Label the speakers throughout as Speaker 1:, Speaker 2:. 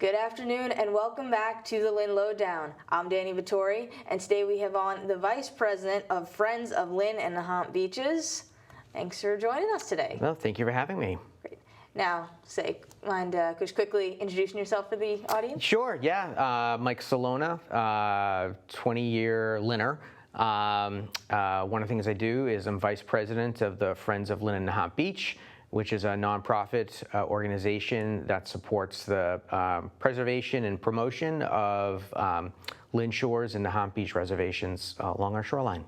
Speaker 1: Good afternoon and welcome back to the Lynn Lowdown. I'm Danny Vittori, and today we have on the Vice President of Friends of Lynn and Nahant Beaches. Thanks for joining us today.
Speaker 2: Well, thank you for having me.
Speaker 1: Great. Now, mind just quickly introducing yourself for the audience?
Speaker 2: Sure, yeah. Mike Celona, 20-year Linner. One of the things I do is I'm Vice President of the Friends of Lynn and Nahant Beach, which is a nonprofit organization that supports the preservation and promotion of Lynn Shores and Nahant Beach reservations along our shoreline.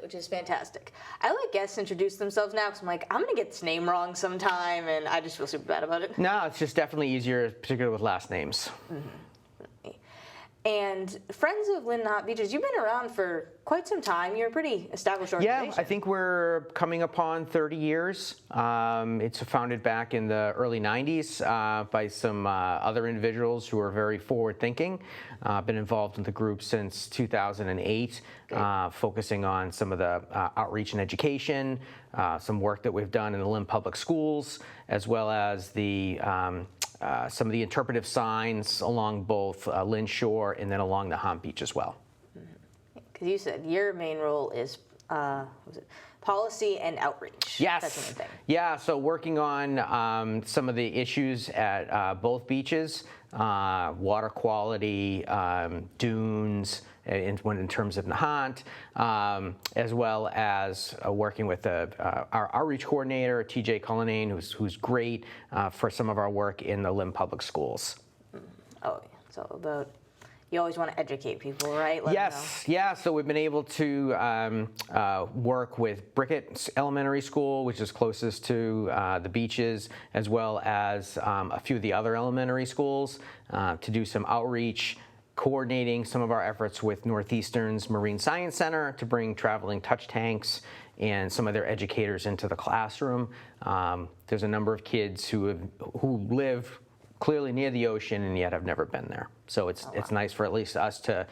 Speaker 1: Which is fantastic. I let guests introduce themselves now because I'm like, I'm going to get this name wrong sometime, and I just feel super bad about it.
Speaker 2: No, it's just definitely easier, particularly with last names.
Speaker 1: Mm-hmm. And Friends of Lynn Nahant Beaches, you've been around for quite some time. You're a pretty established organization.
Speaker 2: Yeah, I think we're coming upon 30 years. It's founded back in the early 90s by some other individuals who are very forward-thinking. Been involved in the group since 2008, focusing on some of the outreach and education, some work that we've done in the Lynn Public Schools, as well as the some of the interpretive signs along both Lynn Shore and then along the Nahant Beach as well.
Speaker 1: Because you said your main role is policy and outreach.
Speaker 2: Yes.
Speaker 1: That's the main thing. Yeah,
Speaker 2: so working on some of the issues at both beaches, water quality, dunes, in terms of Nahant, as well as working with our outreach coordinator, TJ Cullinane, who's great for some of our work in the Lynn Public Schools.
Speaker 1: Oh, yeah. It's all about, you always want to educate people, right?
Speaker 2: Yes, yeah, so we've been able to work with Brickett Elementary School, which is closest to the beaches, as well as a few of the other elementary schools to do some outreach, coordinating some of our efforts with Northeastern's Marine Science Center to bring traveling touch tanks and some of their educators into the classroom. There's a number of kids who live clearly near the ocean and yet have never been there. So it's nice for at least us to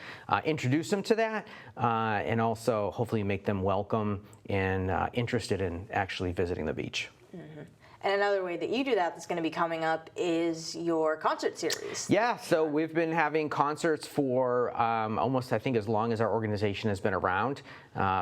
Speaker 2: introduce them to that and also hopefully make them welcome and interested in actually visiting the beach.
Speaker 1: Mm-hmm. And another way that you do that that's going to be coming up is your concert series.
Speaker 2: Yeah, so we've been having concerts for almost, I think, as long as our organization has been around.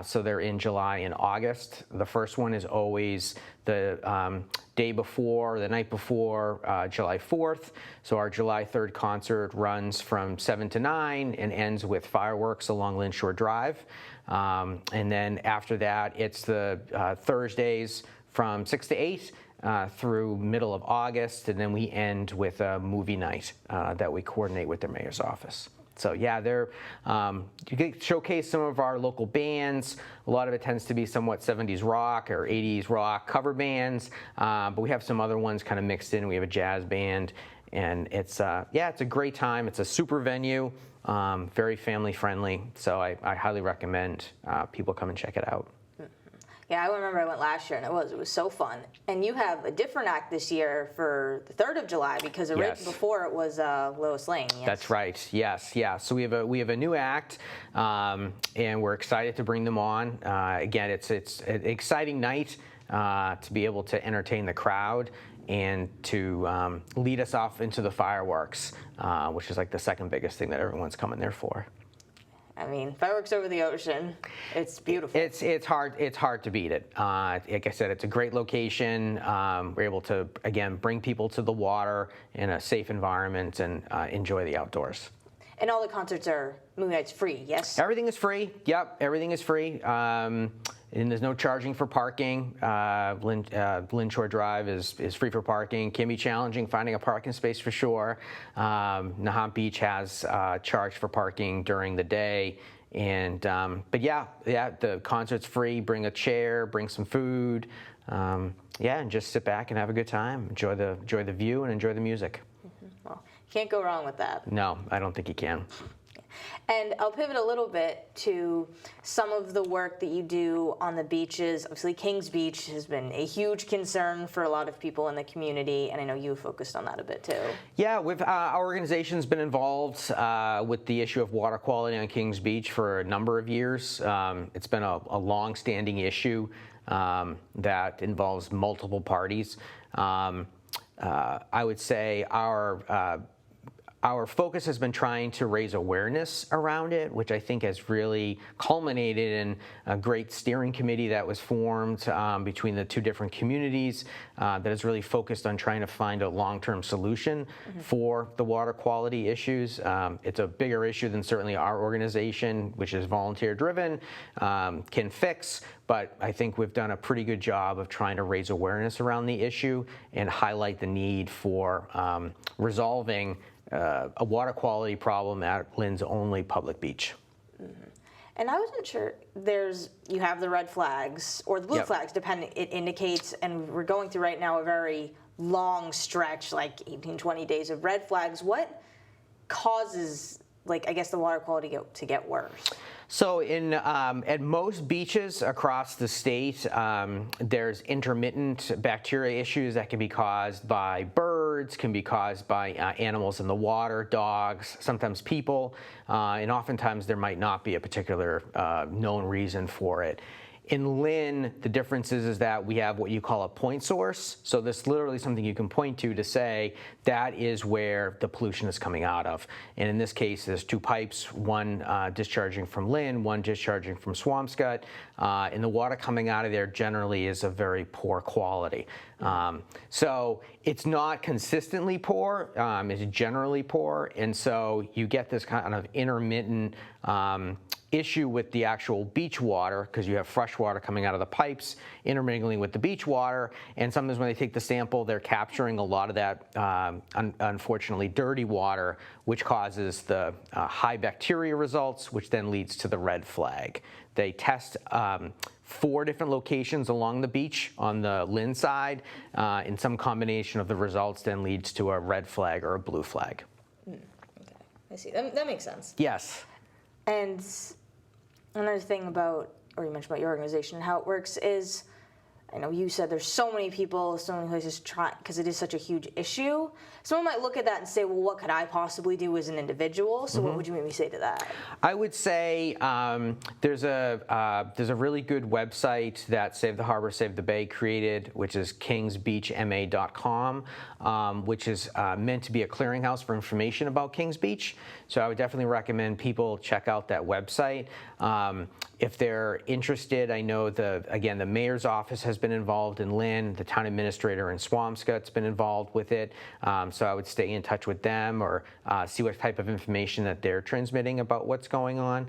Speaker 2: So they're in July and August. The first one is always the day before, the night before July 4th. So our July 3rd concert runs from 7 to 9 and ends with fireworks along Lynn Shore Drive. And then after that, it's the Thursdays from 6 to 8. Through middle of August, and then we end with a movie night that we coordinate with the mayor's office. So yeah, you can showcase some of our local bands. A lot of it tends to be somewhat 70s rock or 80s rock cover bands, but we have some other ones kind of mixed in. We have a jazz band, and it's a great time. It's a super venue, very family friendly. So I highly recommend people come and check it out.
Speaker 1: Yeah, I remember I went last year, and it was so fun. And you have a different act this year for the 3rd of July because right before it was Lois Lane. Yes?
Speaker 2: That's right. Yes, yeah. So we have a new act, and we're excited to bring them on. Again, it's an exciting night to be able to entertain the crowd and to lead us off into the fireworks, which is like the second biggest thing that everyone's coming there for.
Speaker 1: I mean, fireworks over the ocean, it's beautiful.
Speaker 2: It's hard to beat it. Like I said, it's a great location. We're able to, again, bring people to the water in a safe environment and enjoy the outdoors.
Speaker 1: And all the concerts are movie nights free, yes?
Speaker 2: Everything is free. Yep, everything is free. And there's no charging for parking. Lynn Shore Drive is free for parking. Can be challenging finding a parking space for sure. Nahant Beach has charged for parking during the day. And but yeah, the concert's free. Bring a chair, bring some food. And just sit back and have a good time. Enjoy the view and enjoy the music.
Speaker 1: Mm-hmm. Well, can't go wrong with that.
Speaker 2: No, I don't think you can.
Speaker 1: And I'll pivot a little bit to some of the work that you do on the beaches. Obviously, Kings Beach has been a huge concern for a lot of people in the community, and I know you focused on that a bit too. Yeah,
Speaker 2: our organization's been involved with the issue of water quality on Kings Beach for a number of years. It's been a long-standing issue that involves multiple parties. I would say our focus has been trying to raise awareness around it, which I think has really culminated in a great steering committee that was formed between the two different communities that is really focused on trying to find a long-term solution for the water quality issues. It's a bigger issue than certainly our organization, which is volunteer-driven, can fix, but I think we've done a pretty good job of trying to raise awareness around the issue and highlight the need for resolving a water quality problem at Lynn's only public beach.
Speaker 1: And I wasn't sure, you have the red flags or the blue flags, depending, it indicates, and we're going through right now a very long stretch, like 18, 20 days of red flags. What causes, like, I guess, the water quality to get worse?
Speaker 2: So at most beaches across the state, there's intermittent bacteria issues that can be caused by birds, can be caused by animals in the water, dogs, sometimes people, and oftentimes there might not be a particular known reason for it. In Lynn, the difference is that we have what you call a point source. So this is literally something you can point to say that is where the pollution is coming out of. And in this case, there's two pipes, one discharging from Lynn, one discharging from Swampscott. And the water coming out of there generally is of very poor quality. So it's not consistently poor, it's generally poor. And so you get this kind of intermittent issue with the actual beach water because you have fresh water coming out of the pipes intermingling with the beach water, and sometimes when they take the sample they're capturing a lot of that unfortunately dirty water, which causes the high bacteria results, which then leads to the red flag. They test 4 different locations along the beach on the Lynn side, and some combination of the results then leads to a red flag or a blue flag.
Speaker 1: Okay, I see. That makes sense.
Speaker 2: Yes.
Speaker 1: And another thing about, or you mentioned about your organization and how it works is, I know you said there's so many people, so many places trying, because it is such a huge issue. Someone might look at that and say, well, what could I possibly do as an individual? So what would you maybe say to that?
Speaker 2: I would say there's a really good website that Save the Harbor, Save the Bay created, which is kingsbeachma.com, which is meant to be a clearinghouse for information about Kings Beach. So I would definitely recommend people check out that website. If they're interested, I know the mayor's office has been involved in Lynn, the town administrator in Swampscott's been involved with it. So I would stay in touch with them or see what type of information that they're transmitting about what's going on.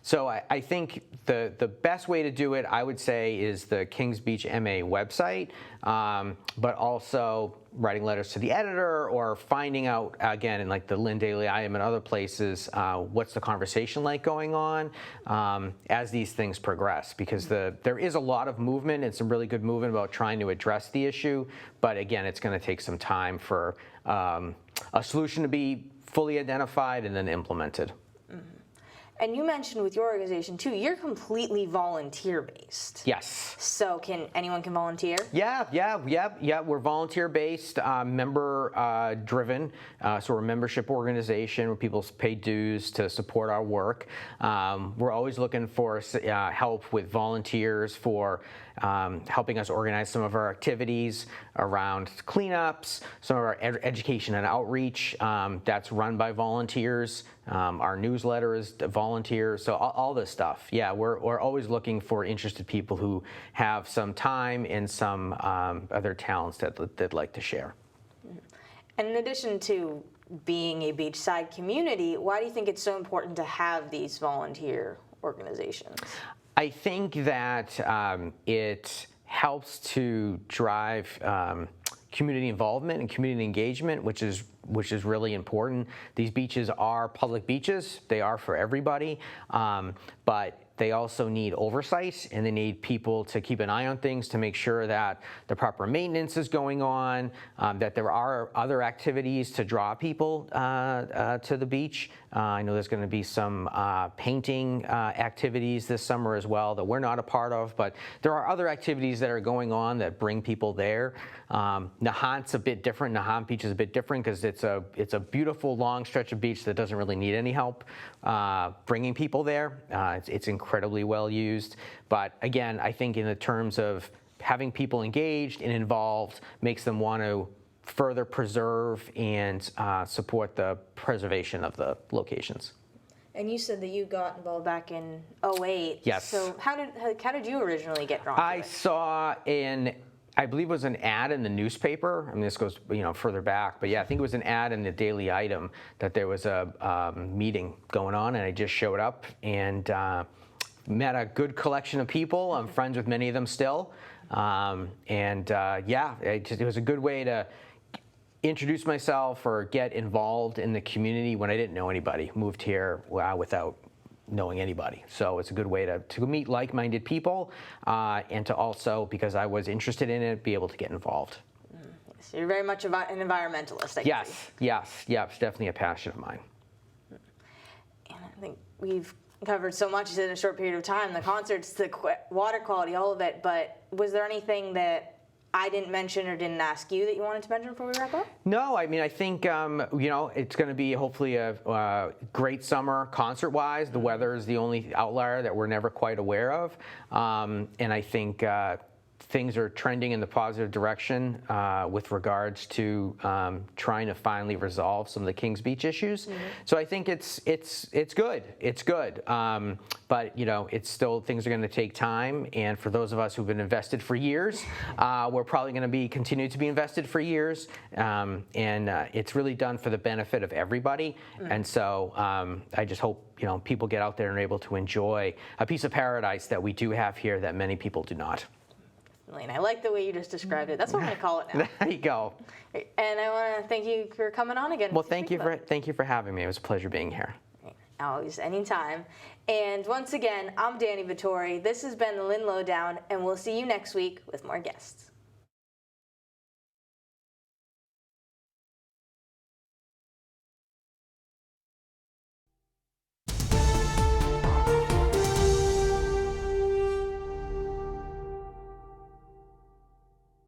Speaker 2: So I think the best way to do it, I would say, is the Kings Beach MA website, but also writing letters to the editor or finding out, again, in like the Lynn Daily IM and other places, what's the conversation like going on as these things progress, because there is a lot of movement and some really good movement about trying to address the issue, but again, it's going to take some time for a solution to be fully identified and then implemented.
Speaker 1: And you mentioned with your organization too, you're completely volunteer-based.
Speaker 2: Yes.
Speaker 1: So anyone can volunteer?
Speaker 2: Yeah. We're volunteer-based, member-driven. So we're a membership organization where people pay dues to support our work. We're always looking for help with volunteers for helping us organize some of our activities around cleanups, some of our education and outreach that's run by volunteers. Our newsletter is volunteers, so all this stuff. Yeah, we're always looking for interested people who have some time and some other talents that they'd like to share.
Speaker 1: And in addition to being a beachside community, why do you think it's so important to have these volunteer organizations?
Speaker 2: I think that it helps to drive community involvement and community engagement, which is really important. These beaches are public beaches. They are for everybody, but they also need oversight, and they need people to keep an eye on things to make sure that the proper maintenance is going on, that there are other activities to draw people to the beach. I know there's going to be some painting activities this summer as well that we're not a part of, but there are other activities that are going on that bring people there. Nahant's a bit different. Nahant Beach is a bit different because it's a beautiful long stretch of beach that doesn't really need any help bringing people there. It's incredibly well used, but again, I think in the terms of having people engaged and involved makes them want to further preserve and support the preservation of the locations.
Speaker 1: And you said that you got involved back in '08.
Speaker 2: Yes.
Speaker 1: So how did you originally get drawn to
Speaker 2: I
Speaker 1: it?
Speaker 2: saw I believe it was an ad in the newspaper. I mean, this goes further back, but yeah, I think it was an ad in the Daily Item that there was a meeting going on, and I just showed up and met a good collection of people. I'm friends with many of them still, it was a good way to introduce myself or get involved in the community when I didn't know anybody. Moved here without knowing anybody. So it's a good way to meet like-minded people and to also, because I was interested in it, be able to get involved.
Speaker 1: So you're very much an environmentalist, I can see.
Speaker 2: Yes, it's definitely a passion of mine.
Speaker 1: And I think we've covered so much in a short period of time, the concerts, the water quality, all of it, but was there anything that I didn't mention or didn't ask you that you wanted to mention before we wrap up?
Speaker 2: No, I mean, I think, it's going to be hopefully a great summer concert-wise. The weather is the only outlier that we're never quite aware of. And I think things are trending in the positive direction with regards to trying to finally resolve some of the Kings Beach issues. Mm-hmm. So I think it's good. It's good. But it's still, things are going to take time. And for those of us who've been invested for years, we're probably going to continue to be invested for years. And it's really done for the benefit of everybody. Mm-hmm. And so I just hope people get out there and are able to enjoy a piece of paradise that we do have here that many people do not.
Speaker 1: Lynn, I like the way you just described it. That's what I'm going to call it now.
Speaker 2: There you go.
Speaker 1: And I want to thank you for coming on again.
Speaker 2: Well, thank you for having me. It was a pleasure being here.
Speaker 1: Always, anytime. And once again, I'm Danny Vittori. This has been the Lynn Lowdown, and we'll see you next week with more guests.